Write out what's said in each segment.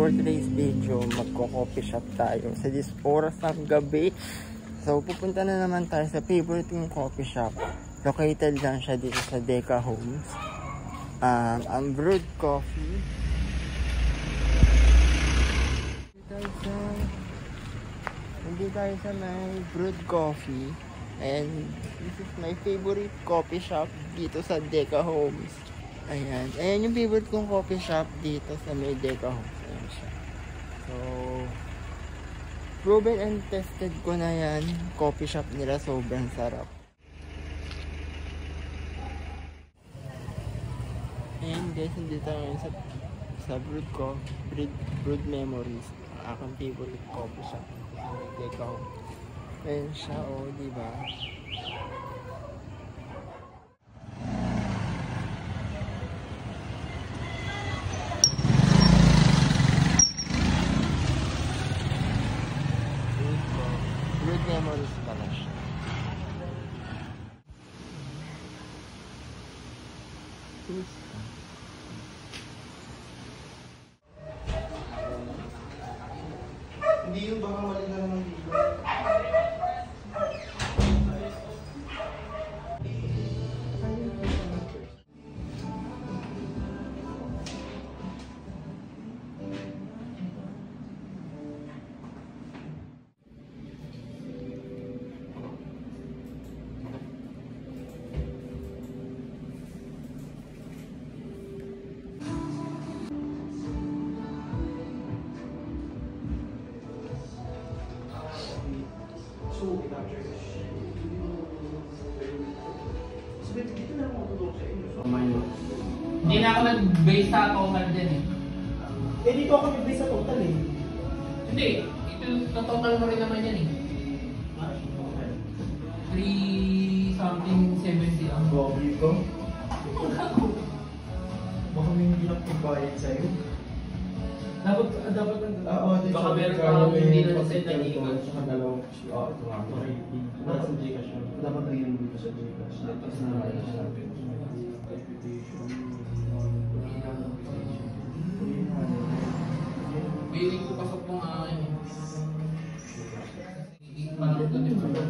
for today's video, magko-coffee shop tayo sa this oras ng gabi. So, pupunta na naman tayo sa favorite kong coffee shop. Located lang siya dito sa Deca Homes. Ang brewed coffee. Hindi tayo sa may brewed coffee. And this is my favorite coffee shop dito sa Deca Homes. Ayan. Ayan yung favorite kong coffee shop dito sa may Deca Homes. Ayan siya. So, proven and tested ko na yan. Coffee shop nila, sobrang sarap. Ayan guys, hindi tayo sa Brewed Memories. Ang aking favorite coffee shop sa may Deca Homes. Ayan siya, oh, diba? Brewed Memories pala siya. Hindi yung baka mali na naman dito. Hindi na ako nag-base sa total din eh. Eh dito ako nag-base sa total eh. Hindi, ito total mo rin naman yan eh. 3 something 70 ang Gobi ko. Baka may hindi lang pagbayad sa'yo. Dapat baka meron pa hindi na nasend na email. Saka dalawang ito nga. Nasa Gcash yun. Dapat na yun dito sa Gcash. Tapos na rin siya. Feeling ko pasok pong akin eh. Parang ito din ba?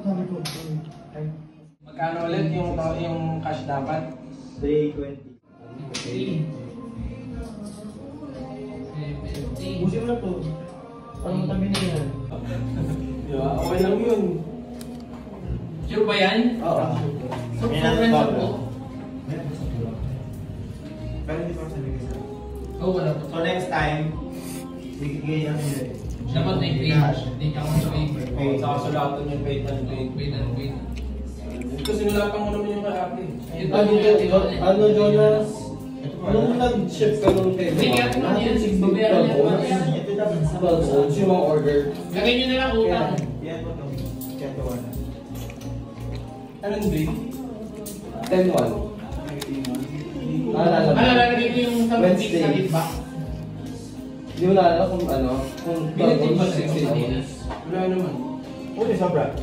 Sabi ko. Magkano ulit yung cash dapat? 320. 70. Busin mo na to. Parang matabi na yan. Diba? Okay lang yun. Sure ba yan? Oo. So, sobrang po. Pero hindi pa sabi ko. Oh, wala po. So next time, bigay ang hindi. Dapat may pay. Hindi ka mo sa paper. Oo, saka sulatan yung paid and paid. Wait and wait. Kasi nilatan mo naman yung kay ate. Ano, Jonas? Anong nag-ship ka nung kayo? Bigyan ko na yan. Babayaran niya naman yan. Ito dapat sa balso. Gusto yung order. Lagay nyo na lang utang. Yan po ito. Kaya ito wala. Anong grade? 10-1. Lalagay ko yung sa feedback. Hindi mo naalala kung ano? Kung Binitid ba sa 16 Wala naman. Uli, sobra.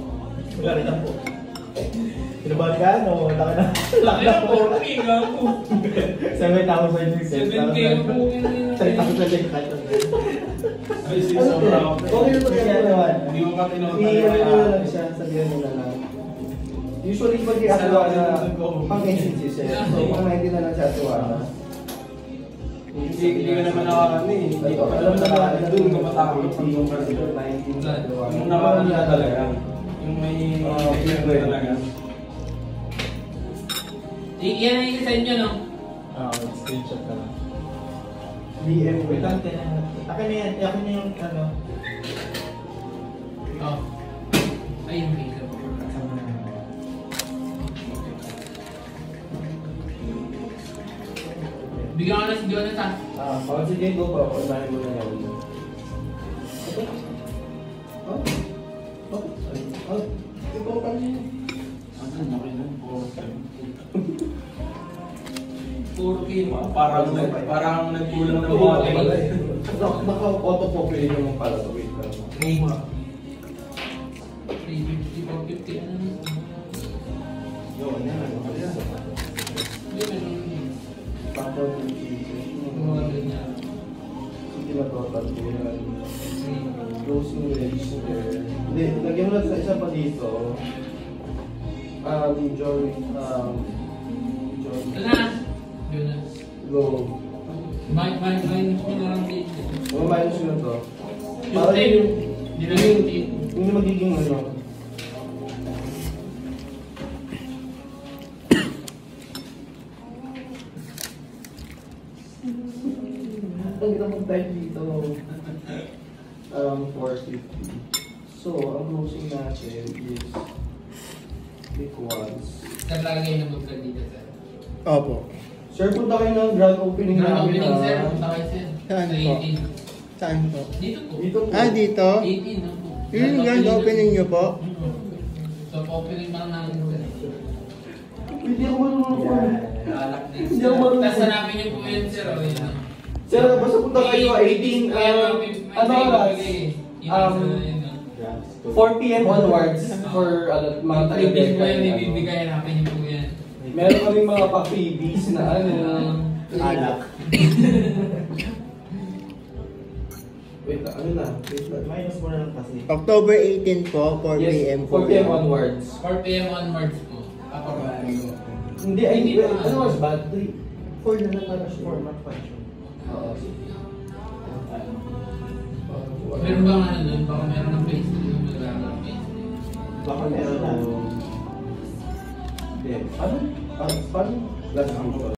Wala rin ako. Pinabali ka, no? Laki na. Laki na po. Pinga po. 7,000 yung 7K po. 10,000 yung kahit. Ay, sobra ako. Okay na ito kaya naman. Hindi mo pa tinutang I-ano mo na lang siya, sabihan mo na lang. Usually pag i-aswa na pang agency siya. So, pang 90 na lang siya aswa na. Hindi ka naman nakakano eh. Hindi ka alam na doon ka matakot pag yung consider 19 sa dalawa. Yung nakakano talaga. Yung may picture talaga. Yan ang i-send nyo, no? Screenshot ka lang. DM ko. Akin na yan. Akin na yung ano. Oh. Ayun, makeup. Bigyan ka na si Jonas ha. Sige, go pa. Pagmahin mo na yan. Ito pa niya. Ano, nakilang po. 4K, parang nagkulang ng mga pala eh. Naka-auto-populate naman pala sa wait lang. 350, 450, ano na? Yun, yan. Hindi, meron. Tapos, Mga ganyan. na to, tatlo yan. Closing register. Hindi, lagyan mo na sa isa pa dito. Joy. Wala. Yun na. Go. Minus mo na lang dito. Minus na to. Yung Para 10, yung hindi na yung 10. yung magiging ano. Ang ganda mong type dito. 450. So, ang closing natin is big ones. Naglagay na mag-vlog dito, sir. Opo. Sir, punta kayo ng grand opening Grand namin. opening, sir. ah. Punta kayo, sir. Saan Sa po? 18. Saan po? Dito po. Dito po. Ah, dito? 18 na po. Yung grand opening nyo po? So, opening pa lang namin, sir. Hindi ako marunong po. Alak din, Hindi sir. ako marunong. Tapos hanapin niyo po yun, sir. O, yun. Sir, basta punta kayo 18. Ano oras? 4 p.m. onwards for mga Freebies po yan, taga-Deca, ibibigay, hanapin niyo po yan. Meron kami mga pa-freebies na ano. Alak. Wait, ano na? Wait, minus mo na lang kasi. October 18 po, 4 Yes, p.m. po. 4 p.m. onwards. 4 p.m. onwards po. Ako ba? Hindi, ay, Hindi hindi. pa. Ano was bad? 4 na lang para siya. Format pa siya. Oo. Meron ba nga nun? Baka meron ng face yung magagawa ng face. Baka meron na. Hindi. Ano? Paano? Last week ko.